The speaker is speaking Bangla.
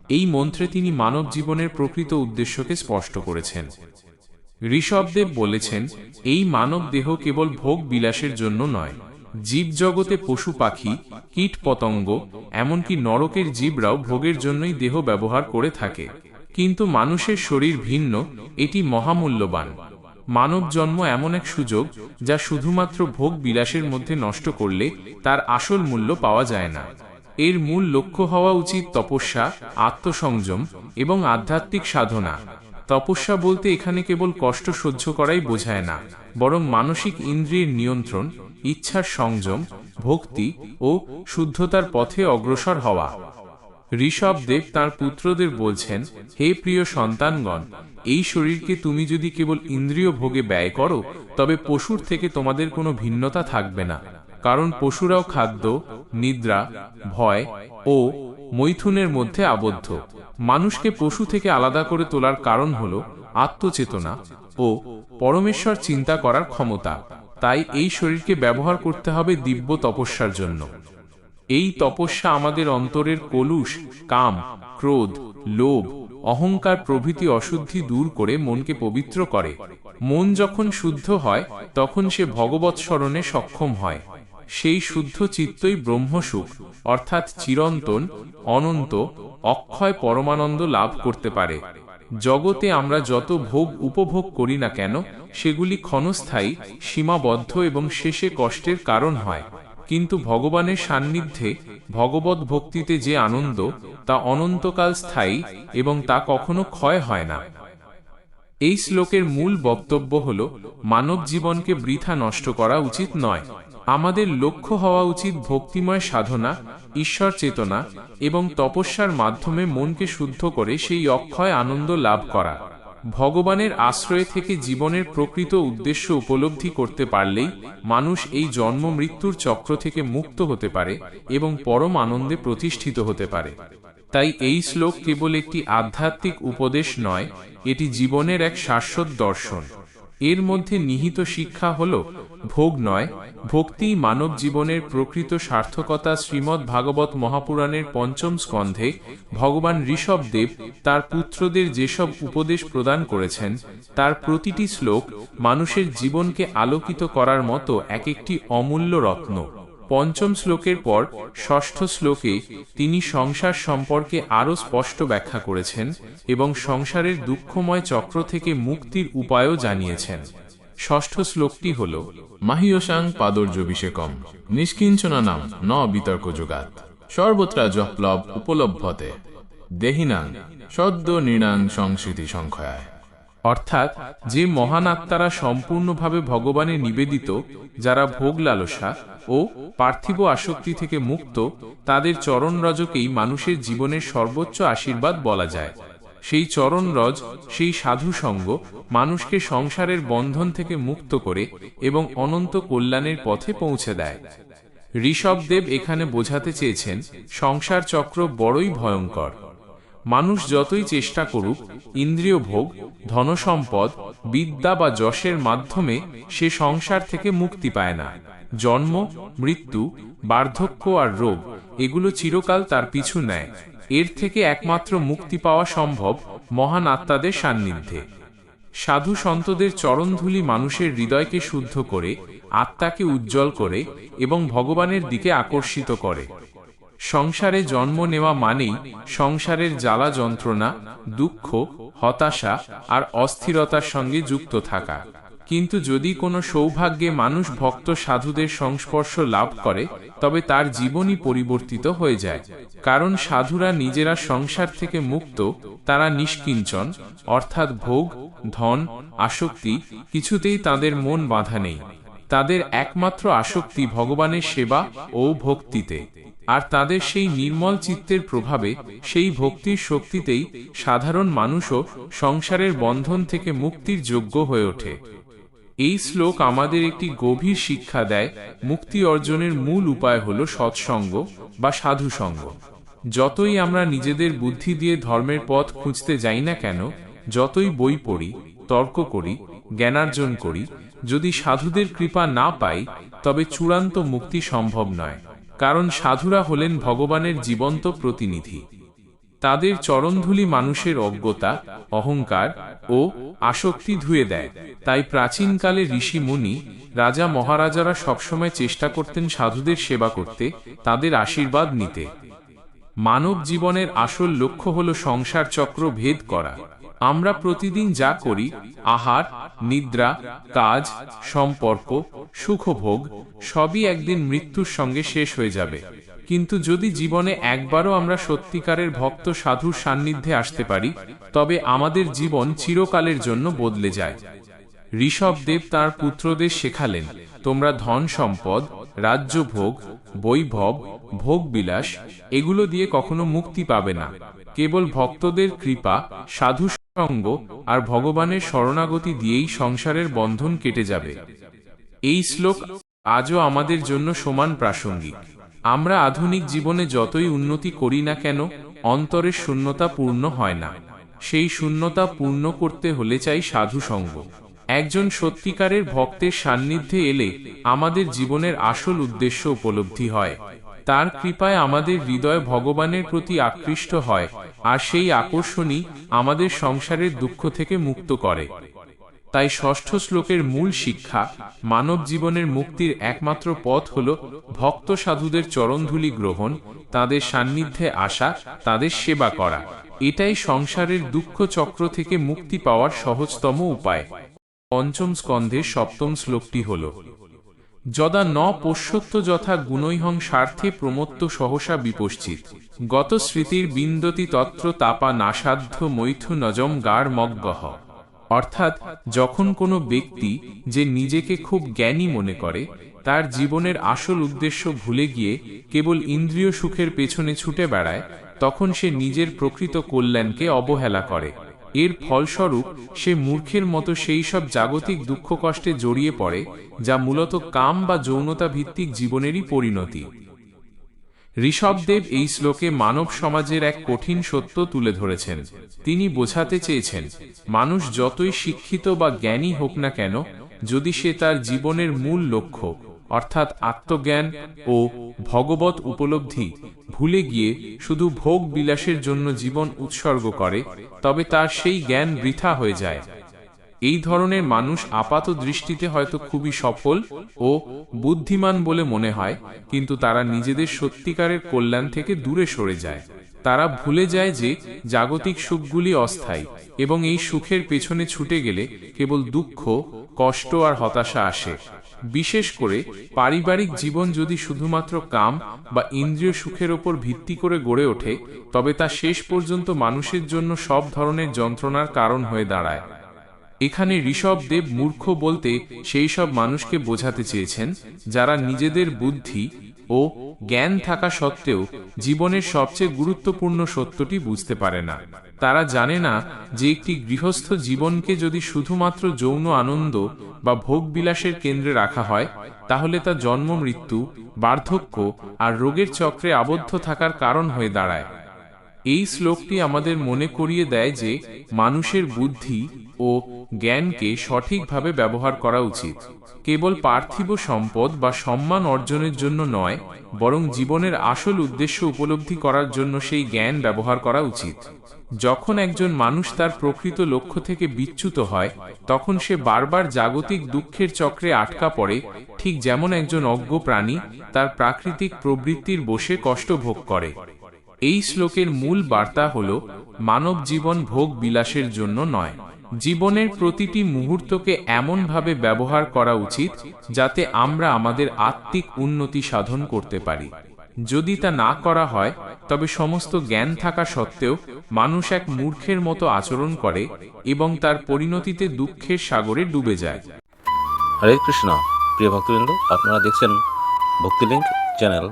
এই মন্ত্রে তিনি মানব জীবনের প্রকৃত উদ্দেশ্যকে স্পষ্ট করেছেন। ঋষভদেব বলেছেন, এই মানব দেহ কেবল ভোগ বিলাসের জন্য নয়। জীবজগতে পশু পাখি, কীট পতঙ্গ, এমনকি নরকের জীবরাও ভোগের জন্যই দেহ ব্যবহার করে থাকে। কিন্তু মানুষের শরীর ভিন্ন, এটি মহামূল্যবান। মানব জন্ম এমন এক সুযোগ যা শুধুমাত্র ভোগ বিলাসের মধ্যে নষ্ট করলে তার আসল মূল্য পাওয়া যায় না। এর মূল লক্ষ্য হওয়া উচিত তপস্যা, আত্মসংযম এবং আধ্যাত্মিক সাধনা। তপস্যা বলতে এখানে কেবল কষ্ট সহ্য করাই বোঝায় না, বরং মানসিক ইন্দ্রিয়ের নিয়ন্ত্রণ, ইচ্ছার সংযম, ভক্তি ও শুদ্ধতার পথে অগ্রসর হওয়া। ঋষভদেব তাঁর পুত্রদের বলছেন, হে প্রিয় সন্তানগণ, এই শরীরকে তুমি যদি কেবল ইন্দ্রিয় ভোগে ব্যয় করো, তবে পশুর থেকে তোমাদের কোনো ভিন্নতা থাকবে না। কারণ পশুরাও খাদ্য, নিদ্রা, ভয় ও মৈথুনের মধ্যে আবদ্ধ। মানুষকে পশু থেকে আলাদা করে তোলার কারণ হল আত্মচেতনা ও পরমেশ্বর চিন্তা করার ক্ষমতা। তাই এই শরীরকে ব্যবহার করতে হবে দিব্য তপস্যার জন্য। এই তপস্যা আমাদের অন্তরের কলুষ, কাম, ক্রোধ, লোভ, অহংকার প্রভৃতি অশুদ্ধি দূর করে মনকে পবিত্র করে। মন যখন শুদ্ধ হয় তখন সে ভগবৎ স্মরণে সক্ষম হয়। সেই শুদ্ধ চিত্তই ব্রহ্মসুখ অর্থাৎ চিরন্তন, অনন্ত, অক্ষয় পরমানন্দ লাভ করতে পারে। জগতে আমরা যত ভোগ উপভোগ করি না কেন, সেগুলি ক্ষণস্থায়ী, সীমাবদ্ধ এবং শেষে কষ্টের কারণ হয়। কিন্তু ভগবানের সান্নিধ্যে, ভগবত ভক্তিতে যে আনন্দ, তা অনন্তকাল স্থায়ী এবং তা কখনো ক্ষয় হয় না। এই শ্লোকের মূল বক্তব্য হল, মানব জীবনকে বৃথা নষ্ট করা উচিত নয়। আমাদের লক্ষ্য হওয়া উচিত ভক্তিময় সাধনা, ঈশ্বর চেতনা এবং তপস্যার মাধ্যমে মনকে শুদ্ধ করে সেই অক্ষয় আনন্দ লাভ করা। ভগবানের আশ্রয় থেকে জীবনের প্রকৃত উদ্দেশ্য উপলব্ধি করতে পারলেই মানুষ এই জন্ম মৃত্যুর চক্র থেকে মুক্ত হতে পারে এবং পরম আনন্দে প্রতিষ্ঠিত হতে পারে। তাই এই শ্লোক কেবল একটি আধ্যাত্মিক উপদেশ নয়, এটি জীবনের এক শাশ্বত দর্শন। এর মধ্যে নিহিত শিক্ষা হল, ভোগ নয়, ভক্তিই মানব জীবনের প্রকৃত সার্থকতা। শ্রীমদ্ ভাগবত মহাপুরাণের পঞ্চম স্কন্ধে ভগবান ঋষভদেব তার পুত্রদের যেসব উপদেশ প্রদান করেছেন, তার প্রতিটি শ্লোক মানুষের জীবনকে আলোকিত করার মতো এক একটি অমূল্য রত্ন। পঞ্চম শ্লোকের পর ষষ্ঠ শ্লোকে তিনি সংসার সম্পর্কে আরও স্পষ্ট ব্যাখ্যা করেছেন এবং সংসারের দুঃখময় চক্র থেকে মুক্তির উপায়ও জানিয়েছেন। ষষ্ঠ শ্লোকটি হল, মাহিয়সাং পাদর্যভিষেকম নিষ্কিঞ্চনানাম ন বিতর্ক যোগাৎ সর্বত্রা জপ্লব উপলভ্যতে দেহিনাং সদ্য নৃণাং সংস্কৃতি সংখ্যায়। অর্থাৎ যে মহান আত্মারা সম্পূর্ণভাবে ভগবানে নিবেদিত, যারা ভোগ লালসা ও পার্থিব আসক্তি থেকে মুক্ত, তাদের চরণরজকেই মানুষের জীবনের সর্বোচ্চ আশীর্বাদ বলা যায়। সেই চরণরজ, সেই সাধু সঙ্গ মানুষকে সংসারের বন্ধন থেকে মুক্ত করে এবং অনন্ত কল্যাণের পথে পৌঁছে দেয়। ঋষভদেব এখানে বোঝাতে চেয়েছেন, সংসার চক্র বড়ই ভয়ঙ্কর। মানুষ যতই চেষ্টা করুক, ইন্দ্রিয় ভোগ, ধনসম্পদ, বিদ্যা বা যশের মাধ্যমে সে সংসার থেকে মুক্তি পায় না। জন্ম, মৃত্যু, বার্ধক্য আর রোগ, এগুলো চিরকাল তার পিছু নেয়। এর থেকে একমাত্র মুক্তি পাওয়া সম্ভব মহান আত্মাদের সান্নিধ্যে। সাধু সন্তদের চরণধূলি মানুষের হৃদয়কে শুদ্ধ করে, আত্মাকে উজ্জ্বল করে এবং ভগবানের দিকে আকর্ষিত করে। সংসারে জন্ম নেওয়া মানেই সংসারের জ্বালা যন্ত্রণা, দুঃখ, হতাশা আর অস্থিরতার সঙ্গে যুক্ত থাকা। কিন্তু যদি কোনো সৌভাগ্যে মানুষ ভক্ত সাধুদের সংস্পর্শ লাভ করে, তবে তার জীবনই পরিবর্তিত হয়ে যায়। কারণ সাধুরা নিজেরা সংসার থেকে মুক্ত, তারা নিষ্কিঞ্চন, অর্থাৎ ভোগ, ধন, আসক্তি কিছুতেই তাদের মন বাঁধা নেই। তাদের একমাত্র আসক্তি ভগবানের সেবা ও ভক্তিতে। আর তাদের সেই নির্মল চিত্তের প্রভাবে, সেই ভক্তির শক্তিতেই সাধারণ মানুষও সংসারের বন্ধন থেকে মুক্তির যোগ্য হয়ে ওঠে। এই শ্লোক আমাদের একটি গভীর শিক্ষা দেয়, মুক্তি অর্জনের মূল উপায় হল সৎসঙ্গ বা সাধুসঙ্গ। যতই আমরা নিজেদের বুদ্ধি দিয়ে ধর্মের পথ খুঁজতে যাই না কেন, যতই বই পড়ি, তর্ক করি, জ্ঞানার্জন করি, যদি সাধুদের কৃপা না পাই, তবে চূড়ান্ত মুক্তি সম্ভব নয়। কারণ সাধুরা হলেন ভগবানের জীবন্ত প্রতিনিধি। তাদের চরণধূলি মানুষের অজ্ঞতা, অহংকার ও আসক্তি ধুয়ে দেয়। তাই প্রাচীনকালে ঋষি মুনি, রাজা মহারাজারা সবসময় চেষ্টা করতেন সাধুদের সেবা করতে, তাদের আশীর্বাদ নিতে। মানব জীবনের আসল লক্ষ্য হল সংসার চক্র ভেদ করা। আমরা প্রতিদিন যা করি, আহার, নিদ্রা, কাজ, সম্পর্ক, সুখভোগ, সবই একদিন মৃত্যুর সঙ্গে শেষ হয়ে যাবে। কিন্তু যদি জীবনে একবারও আমরা সত্যিকারের ভক্ত সাধুর সান্নিধ্যে আসতে পারি, তবে আমাদের জীবন চিরকালের জন্য বদলে যায়। ঋষভদেব তাঁর পুত্রদের শেখালেন, তোমরা ধন সম্পদ, রাজ্যভোগ, বৈভব, ভোগবিলাস এগুলো দিয়ে কখনো মুক্তি পাবে না। কেবল ভক্তদের কৃপা, সাধু সঙ্গ আর ভগবানের শরণাগতি দিয়েই সংসারের বন্ধন কেটে যাবে। এই শ্লোক আজও আমাদের জন্য সমান প্রাসঙ্গিক। আমরা আধুনিক জীবনে যতই উন্নতি করি না কেন, অন্তরের শূন্যতা পূর্ণ হয় না। সেই শূন্যতা পূর্ণ করতে হলে চাই সাধু সঙ্গ। একজন সত্যিকারের ভক্তের সান্নিধ্যে এলে আমাদের জীবনের আসল উদ্দেশ্য উপলব্ধি হয়। তার কৃপায় আমাদের হৃদয় ভগবানের প্রতি আকৃষ্ট হয়, আর সেই আকর্ষণই আমাদের সংসারের দুঃখ থেকে মুক্ত করে। তাই ষষ্ঠ শ্লোকের মূল শিক্ষা, মানব জীবনের মুক্তির একমাত্র পথ হল ভক্ত সাধুদের চরণধূলি গ্রহণ, তাদের সান্নিধ্যে আসা, তাদের সেবা করা। এটাই সংসারের দুঃখ চক্র থেকে মুক্তি পাওয়ার সহজতম উপায়। পঞ্চম স্কন্ধের সপ্তম শ্লোকটি হল, যদা ন পশ্যত্য যথা গুণৈহং স্বার্থে প্রমত্ত সহসা বিপশ্চিত গত স্মৃতির বিন্দতি তত্র তাপা নাসাধ্য মৈথু নজম গাঢ় মগ্গহ। অর্থাৎ, যখন কোনো ব্যক্তি যে নিজেকে খুব জ্ঞানী মনে করে, তার জীবনের আসল উদ্দেশ্য ভুলে গিয়ে কেবল ইন্দ্রিয় সুখের পেছনে ছুটে বেড়ায়, তখন সে নিজের প্রকৃত কল্যাণকে অবহেলা করে। এর ফলস্বরূপ সে মূর্খের মতো সেই সব জাগতিক দুঃখ কষ্টে জড়িয়ে পড়ে, যা মূলত কাম বা যৌনতা ভিত্তিক জীবনেরই পরিণতি। ঋষভদেব এই শ্লোকে মানব সমাজের এক কঠিন সত্য তুলে ধরেছেন। তিনি বোঝাতে চেয়েছেন, মানুষ যতই শিক্ষিত বা জ্ঞানী হোক না কেন, যদি সে তার জীবনের মূল লক্ষ্য অর্থাৎ আত্মজ্ঞান ও ভগবত উপলব্ধি ভুলে গিয়ে শুধু ভোগ বিলাসের জন্য জীবন উৎসর্গ করে, তবে তার সেই জ্ঞান বৃথা হয়ে যায়। এই ধরনের মানুষ আপাত দৃষ্টিতে হয়তো খুবই সফল ও বুদ্ধিমান বলে মনে হয়, কিন্তু তারা নিজেদের সত্যিকারের কল্যাণ থেকে দূরে সরে যায়। তারা ভুলে যায় যে জাগতিক সুখগুলি অস্থায়ী, এবং এই সুখের পেছনে ছুটে গেলে কেবল দুঃখ, কষ্ট আর হতাশা আসে। বিশেষ করে পারিবারিক জীবন যদি শুধুমাত্র কাম বা ইন্দ্রিয় সুখের ওপর ভিত্তি করে গড়ে ওঠে, তবে তা শেষ পর্যন্ত মানুষের জন্য সব ধরনের যন্ত্রণার কারণ হয়ে দাঁড়ায়। এখানে ঋষভদেব মূর্খ বলতে সেই সব মানুষকে বোঝাতে চেয়েছেন, যারা নিজেদের বুদ্ধি ও জ্ঞান থাকা সত্ত্বেও জীবনের সবচেয়ে গুরুত্বপূর্ণ সত্যটি বুঝতে পারে না। তারা জানে না যে একটি গৃহস্থ জীবনকে যদি শুধুমাত্র যৌন আনন্দ বা ভোগবিলাসের কেন্দ্রে রাখা হয়, তাহলে তা জন্ম, মৃত্যু, বার্ধক্য আর রোগের চক্রে আবদ্ধ থাকার কারণ হয়ে দাঁড়ায়। এই শ্লোকটি আমাদের মনে করিয়ে দেয় যে মানুষের বুদ্ধি ও জ্ঞানকে সঠিকভাবে ব্যবহার করা উচিত। কেবল পার্থিব সম্পদ বা সম্মান অর্জনের জন্য নয়, বরং জীবনের আসল উদ্দেশ্য উপলব্ধি করার জন্য সেই জ্ঞান ব্যবহার করা উচিত। যখন একজন মানুষ তার প্রকৃত লক্ষ্য থেকে বিচ্যুত হয়, তখন সে বারবার জাগতিক দুঃখের চক্রে আটকা পড়ে, ঠিক যেমন একজন অজ্ঞ প্রাণী তার প্রাকৃতিক প্রবৃত্তির বশে কষ্ট ভোগ করে। এই শ্লোকের মূল বার্তা হল, মানব জীবন ভোগ বিলাসের জন্য নয়। জীবনের প্রতিটি মুহূর্তকে এমনভাবে ব্যবহার করা উচিত যাতে আমরা আমাদের আত্মিক উন্নতি সাধন করতে পারি। যদি তা না করা হয়, তবে সমস্ত জ্ঞান থাকা সত্ত্বেও মানুষ এক মূর্খের মতো আচরণ করে এবং তার পরিণতিতে দুঃখের সাগরে ডুবে যায়। হরে কৃষ্ণ। প্রিয় ভক্তবৃন্দ, আপনারা দেখছেন ভক্তিলিঙ্ক চ্যানেল।